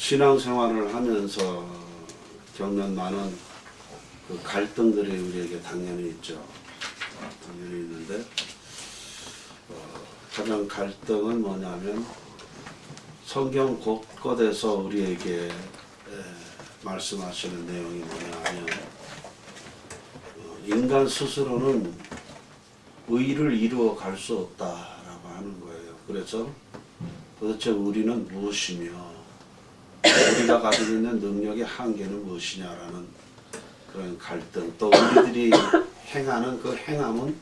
신앙생활을 하면서 겪는 많은 그 갈등들이 우리에게 당연히 있죠. 당연히 있는데 가장 갈등은 뭐냐면 성경 곳곳에서 우리에게 말씀하시는 내용이 뭐냐면 인간 스스로는 의를 이루어 갈 수 없다라고 하는 거예요. 그래서 도대체 우리는 무엇이며 우리가 가지고 있는 능력의 한계는 무엇이냐라는 그런 갈등, 또 우리들이 행하는 그 행함은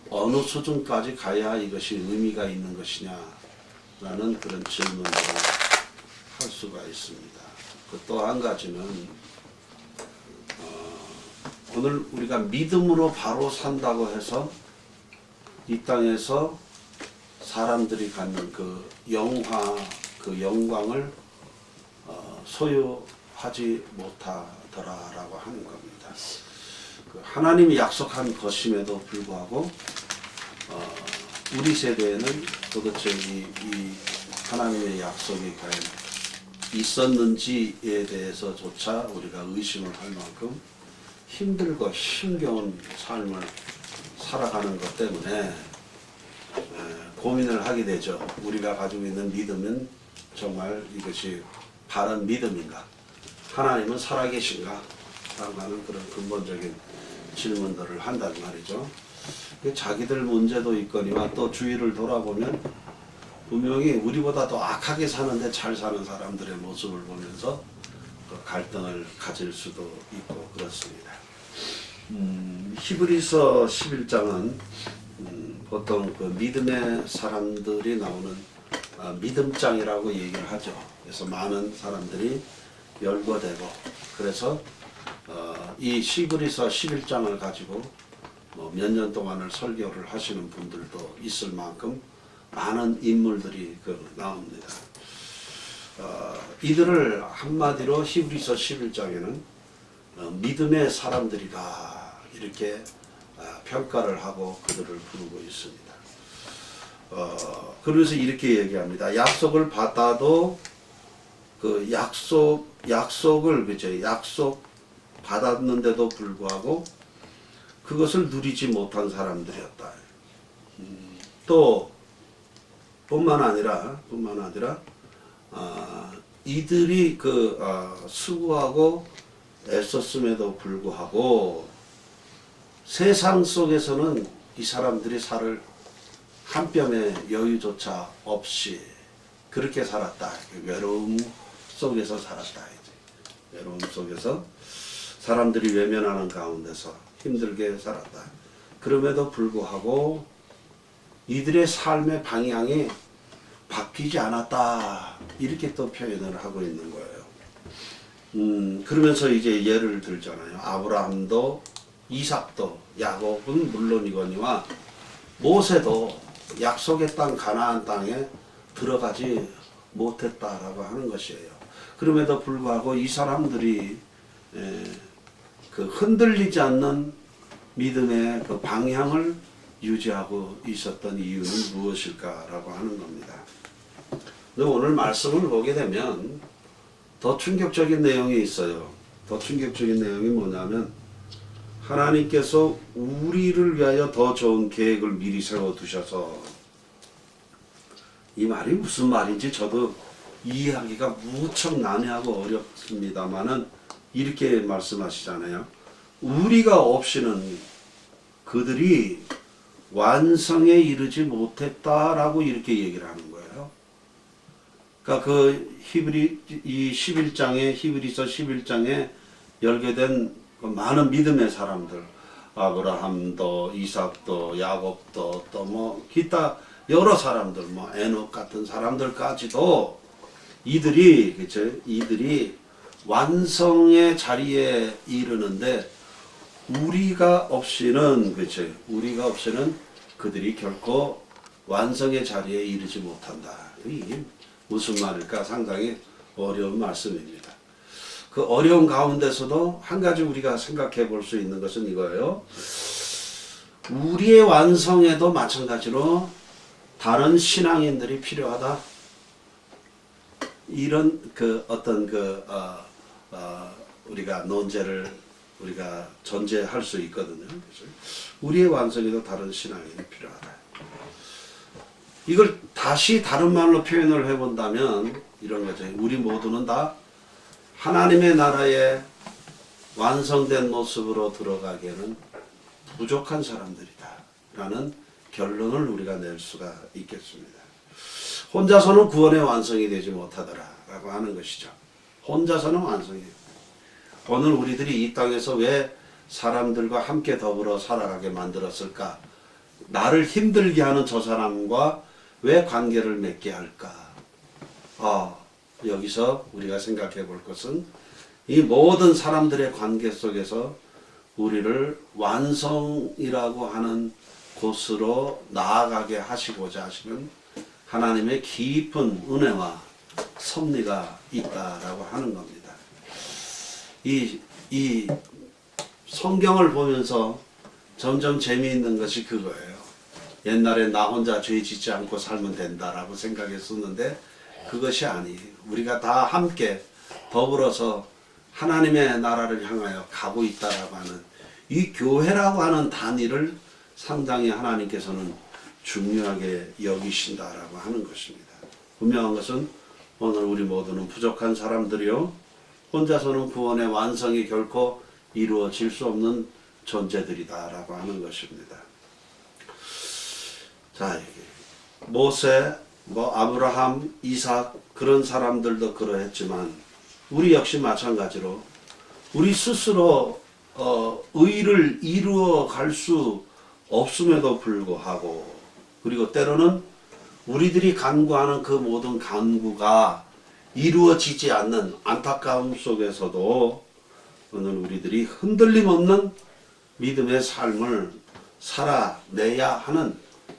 어느 수준까지 가야 이것이 의미가 있는 것이냐라는 그런 질문을 할 수가 있습니다. 또 한 가지는 오늘 우리가 믿음으로 바로 산다고 해서 이 땅에서 사람들이 갖는 그 영화, 그 영광을 소유하지 못하더라라고 하는 겁니다. 그 하나님이 약속한 것임에도 불구하고 우리 세대에는 도대체 이 하나님의 약속이 과연 있었는지에 대해서조차 우리가 의심을 할 만큼 힘들고 힘겨운 삶을 살아가는 것 때문에 고민을 하게 되죠. 우리가 가지고 있는 믿음은 정말 이것이 바른 믿음인가? 하나님은 살아계신가? 라고 하는 그런 근본적인 질문들을 한단 말이죠. 자기들 문제도 있거니와 또 주위를 돌아보면 분명히 우리보다 더 악하게 사는데 잘 사는 사람들의 모습을 보면서 그 갈등을 가질 수도 있고 그렇습니다. 히브리서 11장은 보통 그 믿음의 사람들이 나오는 믿음장이라고 얘기를 하죠. 그래서 많은 사람들이 열거되고 그래서 이 히브리서 11장을 가지고 몇 년 동안을 설교를 하시는 분들도 있을 만큼 많은 인물들이 나옵니다. 이들을 한마디로 히브리서 11장에는 믿음의 사람들이다 이렇게 평가를 하고 그들을 부르고 있습니다. 그러면서 이렇게 얘기합니다. 약속을 받아도 그 약속을 그죠? 약속 받았는데도 불구하고 그것을 누리지 못한 사람들이었다. 또 뿐만 아니라 이들이 수고하고 애썼음에도 불구하고 세상 속에서는 이 사람들이 살을 한 뼘의 여유조차 없이 그렇게 살았다. 외로움 속에서 살았다. 외로움 속에서 사람들이 외면하는 가운데서 힘들게 살았다. 그럼에도 불구하고 이들의 삶의 방향이 바뀌지 않았다. 이렇게 또 표현을 하고 있는 거예요. 그러면서 이제 예를 들잖아요. 아브라함도 이삭도 야곱은 물론이거니와 모세도 약속의 땅 가나안 땅에 들어가지 못했다라고 하는 것이에요. 그럼에도 불구하고 이 사람들이 그 흔들리지 않는 믿음의 그 방향을 유지하고 있었던 이유는 무엇일까라고 하는 겁니다. 근데 오늘 말씀을 보게 되면 더 충격적인 내용이 있어요. 더 충격적인 내용이 뭐냐면 하나님께서 우리를 위하여 더 좋은 계획을 미리 세워두셔서 이 말이 무슨 말인지 저도 이해하기가 무척 난해하고 어렵습니다만은 이렇게 말씀하시잖아요. 우리가 없이는 그들이 완성에 이르지 못했다라고 이렇게 얘기를 하는 거예요. 그러니까 이 11장에 히브리서 11장에 열게된 그 많은 믿음의 사람들, 아브라함도 이삭도 야곱도 또 기타 여러 사람들 에녹 같은 사람들까지도 이들이 완성의 자리에 이르는데 우리가 없이는 그들이 결코 완성의 자리에 이르지 못한다. 이게 무슨 말일까? 상당히 어려운 말씀입니다. 그 어려운 가운데서도 한 가지 우리가 생각해 볼 수 있는 것은 이거예요. 우리의 완성에도 마찬가지로 다른 신앙인들이 필요하다. 이런 그 어떤 우리가 논제를 우리가 전제할 수 있거든요. 그래서 우리의 완성에도 다른 신앙이 필요하다. 이걸 다시 다른 말로 표현을 해본다면 이런 거죠. 우리 모두는 다 하나님의 나라에 완성된 모습으로 들어가기에는 부족한 사람들이다 라는 결론을 우리가 낼 수가 있겠습니다. 혼자서는 구원의 완성이 되지 못하더라 라고 하는 것이죠. 혼자서는 완성이 됩니다. 오늘 우리들이 이 땅에서 왜 사람들과 함께 더불어 살아가게 만들었을까? 나를 힘들게 하는 저 사람과 왜 관계를 맺게 할까? 여기서 우리가 생각해 볼 것은 이 모든 사람들의 관계 속에서 우리를 완성이라고 하는 곳으로 나아가게 하시고자 하시는 하나님의 깊은 은혜와 섭리가 있다라고 하는 겁니다. 이 성경을 보면서 점점 재미있는 것이 그거예요. 옛날에 나 혼자 죄 짓지 않고 살면 된다라고 생각했었는데 그것이 아니에요. 우리가 다 함께 더불어서 하나님의 나라를 향하여 가고 있다라고 하는 이 교회라고 하는 단위를 상당히 하나님께서는 중요하게 여기신다라고 하는 것입니다. 분명한 것은 오늘 우리 모두는 부족한 사람들이요. 혼자서는 구원의 완성이 결코 이루어질 수 없는 존재들이다라고 하는 것입니다. 자, 모세, 아브라함, 이삭 그런 사람들도 그러했지만 우리 역시 마찬가지로 우리 스스로 의를 이루어 갈 수 없음에도 불구하고 그리고 때로는 우리들이 간구하는 그 모든 간구가 이루어지지 않는 안타까움 속에서도 오늘 우리들이 흔들림 없는 믿음의 삶을 살아내야 하는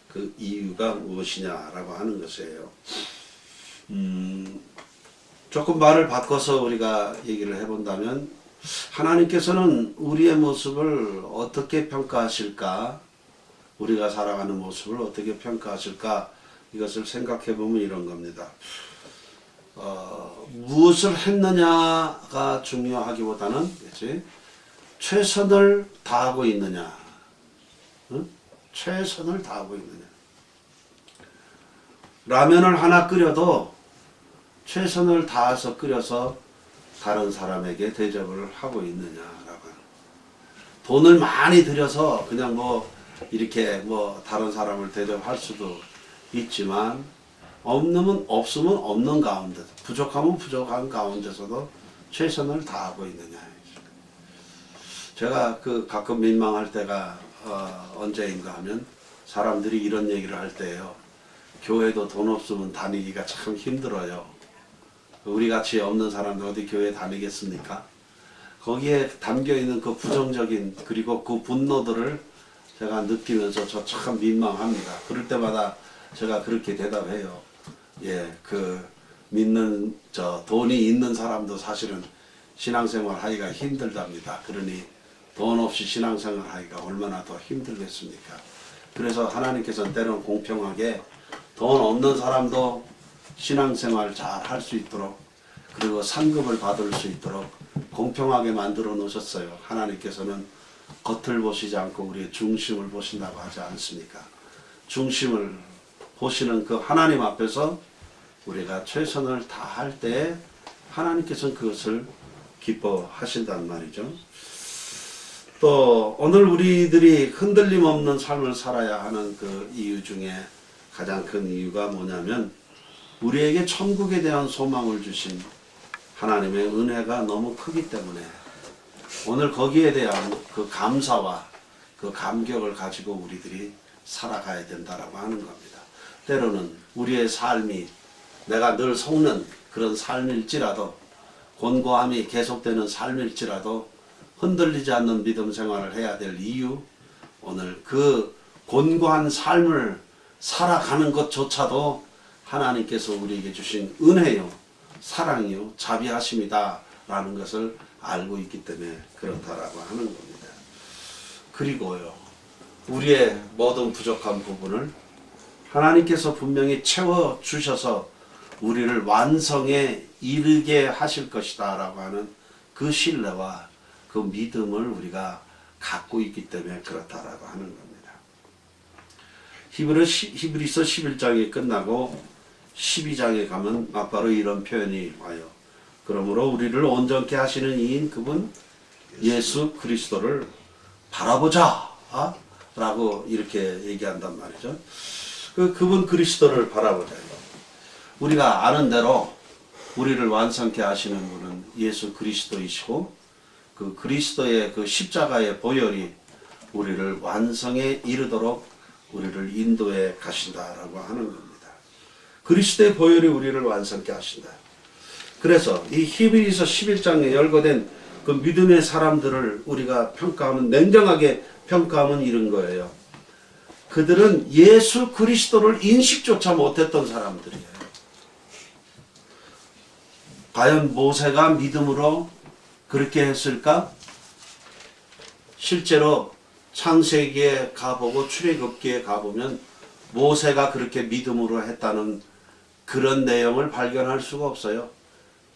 그 이유가 무엇이냐라고 하는 것이에요. 조금 말을 바꿔서 우리가 얘기를 해본다면 하나님께서는 우리의 모습을 어떻게 평가하실까? 우리가 살아가는 모습을 어떻게 평가하실까? 이것을 생각해 보면 이런 겁니다. 무엇을 했느냐가 중요하기보다는 그치? 최선을 다하고 있느냐, 응? 최선을 다하고 있느냐. 라면을 하나 끓여도 최선을 다해서 끓여서 다른 사람에게 대접을 하고 있느냐라고. 돈을 많이 들여서 그냥 이렇게 다른 사람을 대접할 수도 있지만 없으면 없는 가운데, 부족하면 부족한 가운데서도 최선을 다하고 있느냐. 제가 가끔 민망할 때가 언제인가 하면 사람들이 이런 얘기를 할 때예요. 교회도 돈 없으면 다니기가 참 힘들어요. 우리 같이 없는 사람들 어디 교회 다니겠습니까? 거기에 담겨있는 그 부정적인 그리고 그 분노들을 제가 느끼면서 저 참 민망합니다. 그럴 때마다 제가 그렇게 대답해요. 돈이 있는 사람도 사실은 신앙생활 하기가 힘들답니다. 그러니 돈 없이 신앙생활 하기가 얼마나 더 힘들겠습니까? 그래서 하나님께서는 때로는 공평하게 돈 없는 사람도 신앙생활 잘 할 수 있도록 그리고 상급을 받을 수 있도록 공평하게 만들어 놓으셨어요. 하나님께서는 겉을 보시지 않고 우리의 중심을 보신다고 하지 않습니까? 중심을 보시는 그 하나님 앞에서 우리가 최선을 다할 때 하나님께서는 그것을 기뻐하신단 말이죠. 또 오늘 우리들이 흔들림 없는 삶을 살아야 하는 그 이유 중에 가장 큰 이유가 뭐냐면 우리에게 천국에 대한 소망을 주신 하나님의 은혜가 너무 크기 때문에 오늘 거기에 대한 그 감사와 그 감격을 가지고 우리들이 살아가야 된다라고 하는 겁니다. 때로는 우리의 삶이 내가 늘 속는 그런 삶일지라도 곤고함이 계속되는 삶일지라도 흔들리지 않는 믿음 생활을 해야 될 이유, 오늘 그 곤고한 삶을 살아가는 것조차도 하나님께서 우리에게 주신 은혜요, 사랑이요, 자비하심이다 라는 것을 알고 있기 때문에 그렇다라고 하는 겁니다. 그리고요, 우리의 모든 부족한 부분을 하나님께서 분명히 채워주셔서 우리를 완성에 이르게 하실 것이다 라고 하는 그 신뢰와 그 믿음을 우리가 갖고 있기 때문에 그렇다라고 하는 겁니다. 히브리서 11장이 끝나고 12장에 가면 바로 이런 표현이 와요. 그러므로 우리를 온전케 하시는 이인 그분 예수 그리스도를 바라보자 라고 이렇게 얘기한단 말이죠. 그분 그리스도를 바라보자. 우리가 아는 대로 우리를 완성케 하시는 분은 예수 그리스도이시고 그 그리스도의 그 십자가의 보혈이 우리를 완성에 이르도록 우리를 인도해 가신다라고 하는 겁니다. 그리스도의 보혈이 우리를 완성케 하신다. 그래서 이 히브리서 11장에 열거된 그 믿음의 사람들을 우리가 평가하면 냉정하게 평가하면 이런 거예요. 그들은 예수 그리스도를 인식조차 못했던 사람들이에요. 과연 모세가 믿음으로 그렇게 했을까? 실제로 창세기에 가보고 출애굽기에 가보면 모세가 그렇게 믿음으로 했다는 그런 내용을 발견할 수가 없어요.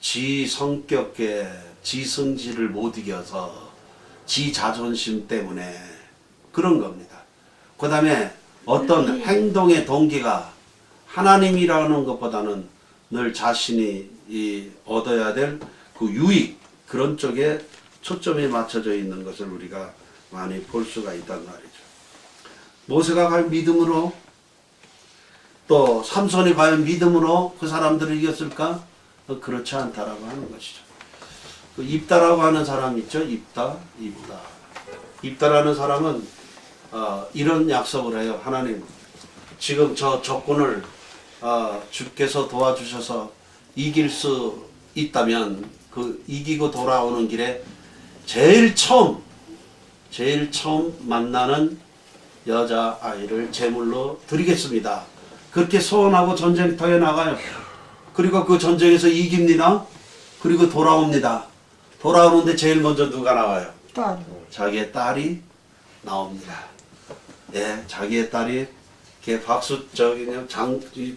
지 성격에 지 성질을 못 이겨서 지 자존심 때문에 그런 겁니다. 그 다음에 어떤 행동의 동기가 하나님이라는 것보다는 늘 자신이 얻어야 될 그 유익 그런 쪽에 초점이 맞춰져 있는 것을 우리가 많이 볼 수가 있단 말이죠. 모세가 과연 믿음으로 또 삼손이 과연 믿음으로 그 사람들을 이겼을까? 그렇지 않다라고 하는 것이죠. 그 입다라고 하는 사람 있죠? 입다라는 사람은 이런 약속을 해요. 하나님, 지금 저 적군을 주께서 도와주셔서 이길 수 있다면 그 이기고 돌아오는 길에 제일 처음 만나는 여자아이를 제물로 드리겠습니다. 그렇게 소원하고 전쟁터에 나가요. 그리고 그 전쟁에서 이깁니다. 그리고 돌아옵니다. 돌아오는데 제일 먼저 누가 나와요? 자기의 딸이 나옵니다. 예, 자기의 딸이 박수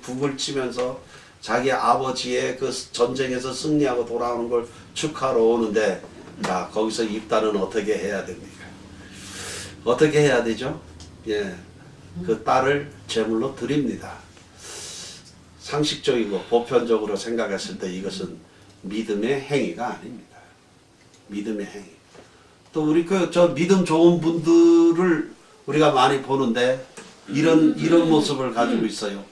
북을 치면서 자기 아버지의 그 전쟁에서 승리하고 돌아오는 걸 축하러 오는데, 자, 거기서 입다는 어떻게 해야 됩니까? 어떻게 해야 되죠? 예, 그 딸을 제물로 드립니다. 상식적이고 보편적으로 생각했을 때 이것은 믿음의 행위가 아닙니다. 믿음의 행위. 또 우리 저 믿음 좋은 분들을 우리가 많이 보는데 이런 모습을 가지고 있어요.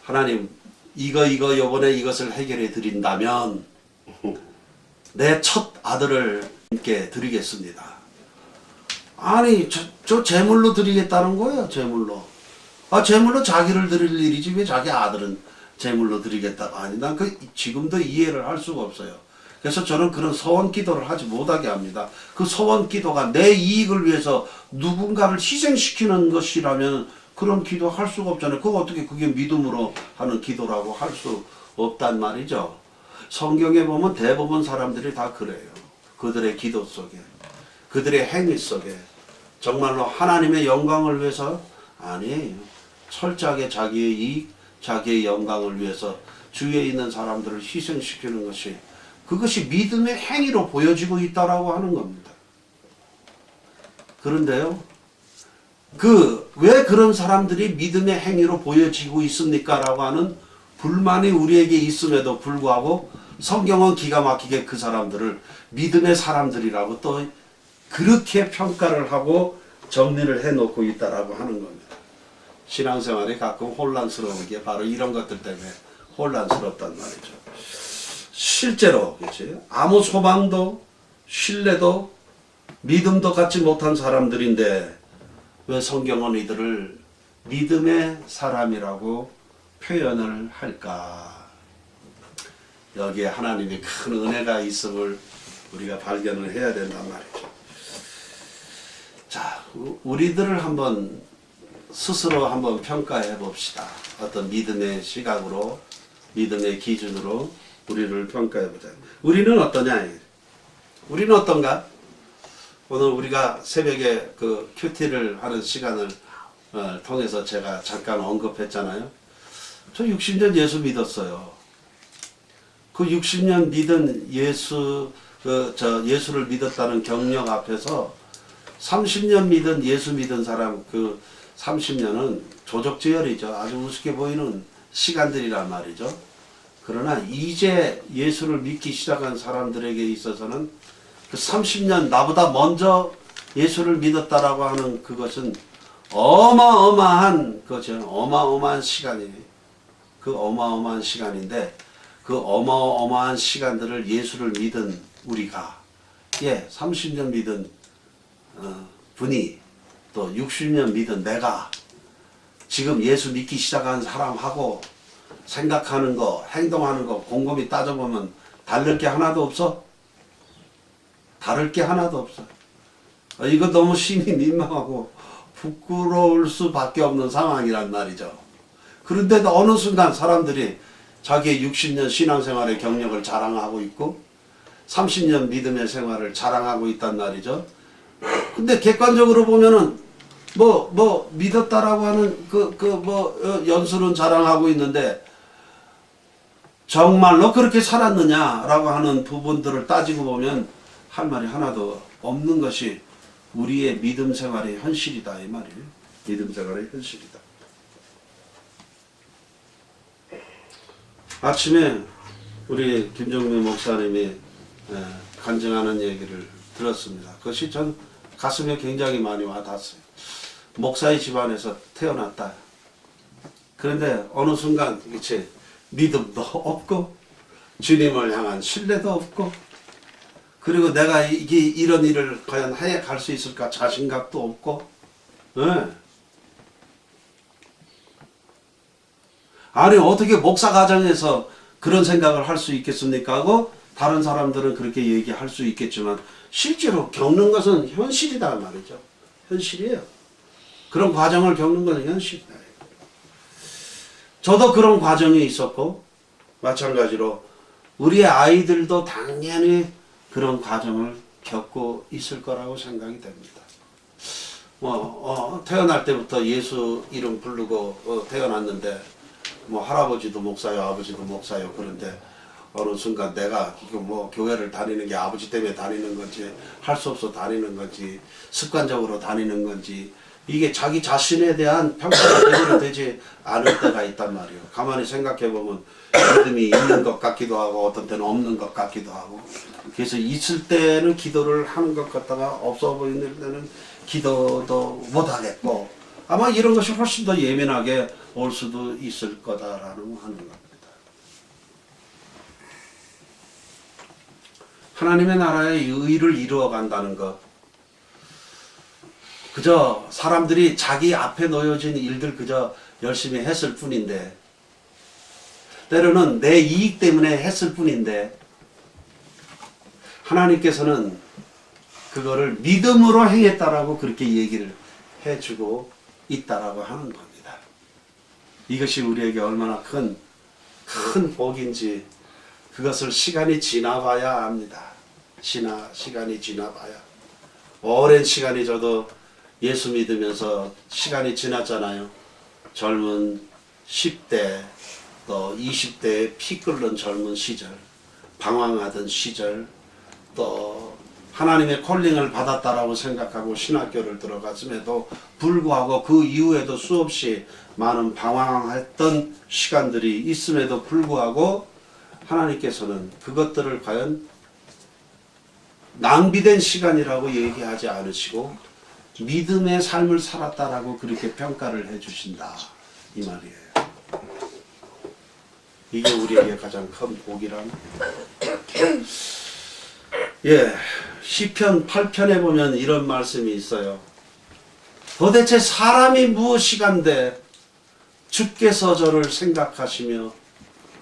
하나님, 이거 요번에 이것을 해결해 드린다면 내 첫 아들을 함께 드리겠습니다. 아니, 저 제물로 드리겠다는 거예요. 제물로. 제물로 자기를 드릴 일이지 왜 자기 아들은 제물로 드리겠다고 하니? 난 지금도 이해를 할 수가 없어요. 그래서 저는 그런 소원 기도를 하지 못하게 합니다. 그 소원 기도가 내 이익을 위해서 누군가를 희생시키는 것이라면 그런 기도 할 수가 없잖아요. 그게 믿음으로 하는 기도라고 할 수 없단 말이죠. 성경에 보면 대부분 사람들이 다 그래요. 그들의 기도 속에, 그들의 행위 속에 정말로 하나님의 영광을 위해서 아니에요. 철저하게 자기의 이익, 자기의 영광을 위해서 주위에 있는 사람들을 희생시키는 것이 그것이 믿음의 행위로 보여지고 있다라고 하는 겁니다. 그런데요, 왜 그런 사람들이 믿음의 행위로 보여지고 있습니까? 라고 하는 불만이 우리에게 있음에도 불구하고 성경은 기가 막히게 그 사람들을 믿음의 사람들이라고 또 그렇게 평가를 하고 정리를 해놓고 있다라고 하는 겁니다. 신앙생활이 가끔 혼란스러운 게 바로 이런 것들 때문에 혼란스럽단 말이죠. 실제로 그렇지? 아무 소망도 신뢰도 믿음도 갖지 못한 사람들인데 왜 성경은 이들을 믿음의 사람이라고 표현을 할까? 여기에 하나님의 큰 은혜가 있음을 우리가 발견을 해야 된단 말이죠. 자, 우리들을 스스로 한번 평가해 봅시다. 어떤 믿음의 시각으로, 믿음의 기준으로 우리를 평가해 보자. 우리는 어떠냐? 우리는 어떤가? 오늘 우리가 새벽에 그 큐티를 하는 시간을 통해서 제가 잠깐 언급했잖아요. 저 60년 예수 믿었어요. 그 60년 믿은 예수를 믿었다는 경력 앞에서 30년 믿은 예수 믿은 사람 그 30년은 조적지열이죠. 아주 우습게 보이는 시간들이란 말이죠. 그러나 이제 예수를 믿기 시작한 사람들에게 있어서는 그 30년 나보다 먼저 예수를 믿었다라고 하는 그것은 어마어마한 거죠. 어마어마한 시간이에요. 그 어마어마한 시간인데 그 어마어마한 시간들을 예수를 믿은 우리가 30년 믿은 분이 또 60년 믿은 내가 지금 예수 믿기 시작한 사람하고 생각하는 거, 행동하는 거 곰곰이 따져보면 다를 게 하나도 없어. 다를 게 하나도 없어. 이거 너무 심히 민망하고 부끄러울 수밖에 없는 상황이란 말이죠. 그런데 어느 순간 사람들이 자기의 60년 신앙생활의 경력을 자랑하고 있고 30년 믿음의 생활을 자랑하고 있단 말이죠. 근데 객관적으로 보면은 믿었다라고 하는 연수는 자랑하고 있는데 정말로 그렇게 살았느냐라고 하는 부분들을 따지고 보면 할 말이 하나도 없는 것이 우리의 믿음 생활의 현실이다 이 말이에요. 믿음 생활의 현실이다. 아침에 우리 김정민 목사님이 간증하는 얘기를 들었습니다. 그것이 전 가슴에 굉장히 많이 와닿았어요. 목사의 집안에서 태어났다. 그런데 어느 순간 그치 믿음도 없고 주님을 향한 신뢰도 없고 그리고 내가 이런 일을 과연 해 갈 수 있을까 자신감도 없고 아니 어떻게 목사 가정에서 그런 생각을 할 수 있겠습니까 하고 다른 사람들은 그렇게 얘기할 수 있겠지만 실제로 겪는 것은 현실이다 말이죠. 현실이에요. 그런 과정을 겪는 것은 현실이다. 저도 그런 과정이 있었고 마찬가지로 우리의 아이들도 당연히 그런 과정을 겪고 있을 거라고 생각이 됩니다. 태어날 때부터 예수 이름 부르고 태어났는데 할아버지도 목사요, 아버지도 목사요. 그런데 어느 순간 내가 교회를 다니는 게 아버지 때문에 다니는 건지 할 수 없어 다니는 건지 습관적으로 다니는 건지 이게 자기 자신에 대한 평가가 제대로 되지 않을 때가 있단 말이에요. 가만히 생각해 보면 믿음이 있는 것 같기도 하고 어떤 때는 없는 것 같기도 하고 그래서 있을 때는 기도를 하는 것 같다가 없어 보이는 때는 기도도 못하겠고 아마 이런 것이 훨씬 더 예민하게 올 수도 있을 거다라는 하는 겁니다. 하나님의 나라의 의를 이루어 간다는 것 그저 사람들이 자기 앞에 놓여진 일들 그저 열심히 했을 뿐인데 때로는 내 이익 때문에 했을 뿐인데 하나님께서는 그거를 믿음으로 행했다라고 그렇게 얘기를 해주고 있다라고 하는 겁니다. 이것이 우리에게 얼마나 큰 복인지 그것을 시간이 지나봐야 압니다. 시간이 지나봐야. 오랜 시간이 저도 예수 믿으면서 시간이 지났잖아요. 젊은 10대 또 20대에 피 끓는 젊은 시절 방황하던 시절 또 하나님의 콜링을 받았다라고 생각하고 신학교를 들어갔음에도 불구하고 그 이후에도 수없이 많은 방황했던 시간들이 있음에도 불구하고 하나님께서는 그것들을 과연 낭비된 시간이라고 얘기하지 않으시고 믿음의 삶을 살았다라고 그렇게 평가를 해주신다 이 말이에요. 이게 우리에게 가장 큰 복이란. 시편 8편에 보면 이런 말씀이 있어요. 도대체 사람이 무엇이간데 주께서 저를 생각하시며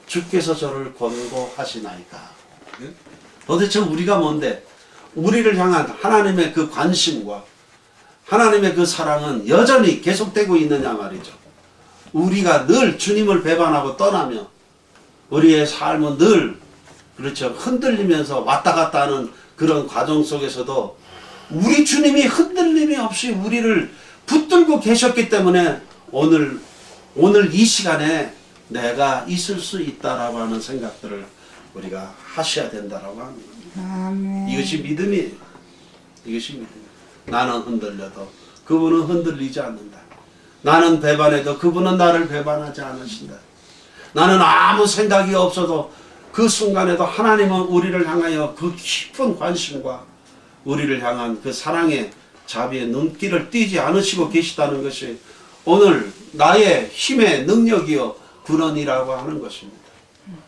주께서 저를 권고하시나이까. 도대체 우리가 뭔데 우리를 향한 하나님의 그 관심과 하나님의 그 사랑은 여전히 계속되고 있느냐 말이죠. 우리가 늘 주님을 배반하고 떠나며 우리의 삶은 늘 그렇죠 흔들리면서 왔다 갔다 하는 그런 과정 속에서도 우리 주님이 흔들림이 없이 우리를 붙들고 계셨기 때문에 오늘 이 시간에 내가 있을 수 있다라고 하는 생각들을 우리가 하셔야 된다라고 하는 겁니다. 아멘. 이것이 믿음이에요. 이것이 믿음. 나는 흔들려도 그분은 흔들리지 않는다. 나는 배반해도 그분은 나를 배반하지 않으신다. 나는 아무 생각이 없어도 그 순간에도 하나님은 우리를 향하여 그 깊은 관심과 우리를 향한 그 사랑의 자비의 눈길을 띄지 않으시고 계시다는 것이 오늘 나의 힘의 능력이요 근원이라고 하는 것입니다.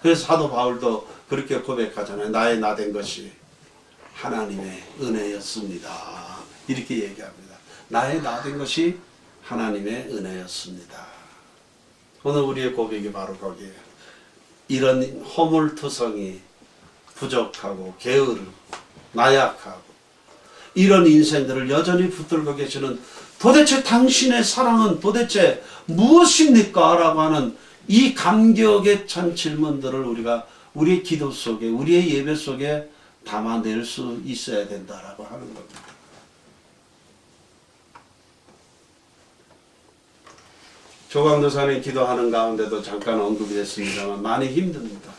그래서 사도 바울도 그렇게 고백하잖아요. 나의 나된 것이 하나님의 은혜였습니다. 이렇게 얘기합니다. 나의 나된 것이 하나님의 은혜였습니다. 오늘 우리의 고백이 바로 거기에요. 이런 허물투성이 부족하고 게으르고 나약하고 이런 인생들을 여전히 붙들고 계시는 도대체 당신의 사랑은 도대체 무엇입니까? 라고 하는 이 감격의 참 질문들을 우리가 우리의 기도 속에 우리의 예배 속에 담아낼 수 있어야 된다라고 하는 겁니다. 조광도사님 기도하는 가운데도 잠깐 언급이 됐습니다만 많이 힘듭니다.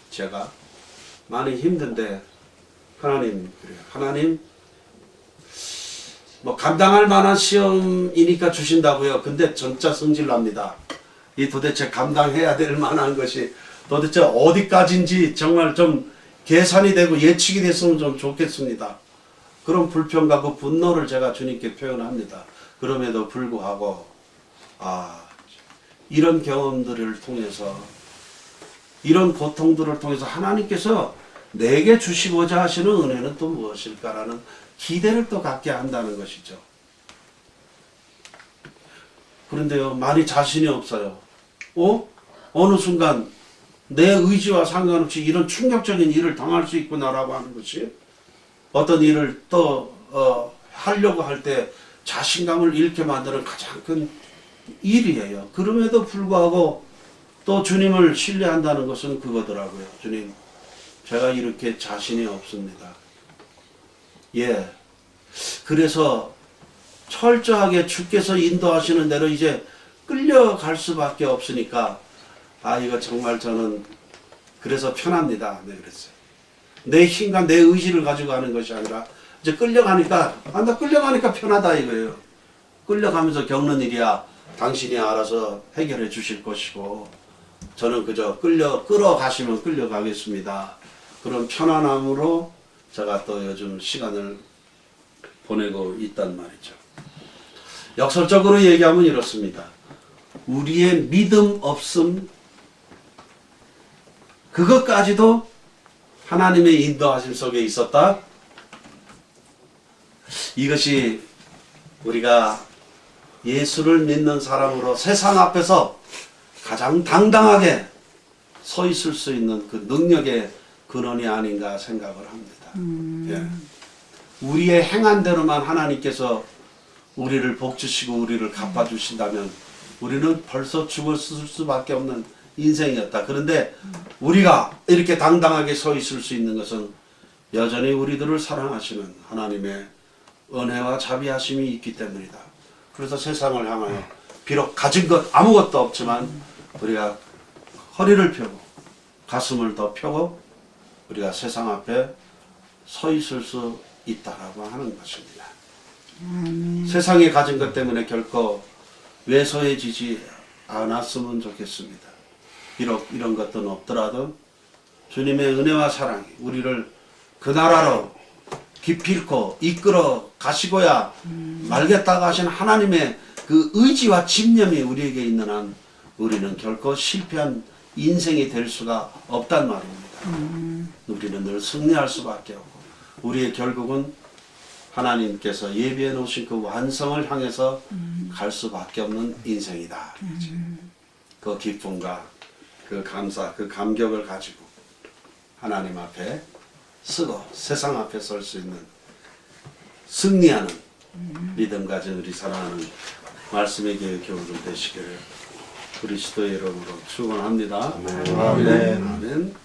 제가 많이 힘든데 하나님 그래요. 하나님 뭐 감당할 만한 시험이니까 주신다고요. 근데 전짜 성질납니다. 이 도대체 감당해야 될 만한 것이 도대체 어디까지인지 정말 좀 계산이 되고 예측이 됐으면 좀 좋겠습니다. 그런 불평과 그 분노를 제가 주님께 표현합니다. 그럼에도 불구하고 이런 경험들을 통해서 이런 고통들을 통해서 하나님께서 내게 주시고자 하시는 은혜는 또 무엇일까라는 기대를 또 갖게 한다는 것이죠. 그런데요, 많이 자신이 없어요. 어느 순간 내 의지와 상관없이 이런 충격적인 일을 당할 수 있구나라고 하는 것이 어떤 일을 또 하려고 할 때 자신감을 잃게 만드는 가장 큰 일이에요. 그럼에도 불구하고 또 주님을 신뢰한다는 것은 그거더라고요. 주님, 제가 이렇게 자신이 없습니다. 예. 그래서 철저하게 주께서 인도하시는 대로 이제 끌려갈 수밖에 없으니까 이거 정말 저는 그래서 편합니다. 네, 그랬어요. 내 힘과 내 의지를 가지고 하는 것이 아니라 이제 끌려가니까 나 끌려가니까 편하다 이거예요. 끌려가면서 겪는 일이야 당신이 알아서 해결해 주실 것이고 저는 그저 끌어가시면 끌려가겠습니다. 그런 편안함으로 제가 또 요즘 시간을 보내고 있단 말이죠. 역설적으로 얘기하면 이렇습니다. 우리의 믿음 없음 그것까지도 하나님의 인도하심 속에 있었다. 이것이 우리가 예수를 믿는 사람으로 세상 앞에서 가장 당당하게 서 있을 수 있는 그 능력의 근원이 아닌가 생각을 합니다. 예. 우리의 행한 대로만 하나님께서 우리를 복주시고 우리를 갚아주신다면 우리는 벌써 죽었을 수밖에 없는 인생이었다. 그런데 우리가 이렇게 당당하게 서 있을 수 있는 것은 여전히 우리들을 사랑하시는 하나님의 은혜와 자비하심이 있기 때문이다. 그래서 세상을 향하여 비록 가진 것 아무것도 없지만 우리가 허리를 펴고 가슴을 더 펴고 우리가 세상 앞에 서 있을 수 있다라고 하는 것입니다. 세상에 가진 것 때문에 결코 왜소해지지 않았으면 좋겠습니다. 비록 이런 것들은 없더라도 주님의 은혜와 사랑이 우리를 그 나라로 기필코 이끌어 가시고야 말겠다고 하신 하나님의 그 의지와 집념이 우리에게 있는 한 우리는 결코 실패한 인생이 될 수가 없단 말입니다. 우리는 늘 승리할 수밖에 없고 우리의 결국은 하나님께서 예비해 놓으신 그 완성을 향해서 갈 수밖에 없는 인생이다. 그 기쁨과 그 감사, 그 감격을 가지고 하나님 앞에 서고 세상 앞에 설 수 있는 승리하는 믿음 가진 우리 사랑하는 말씀의 교우들 되시기를 그리스도의 이름으로 축원합니다. 아멘. 아멘. 아멘.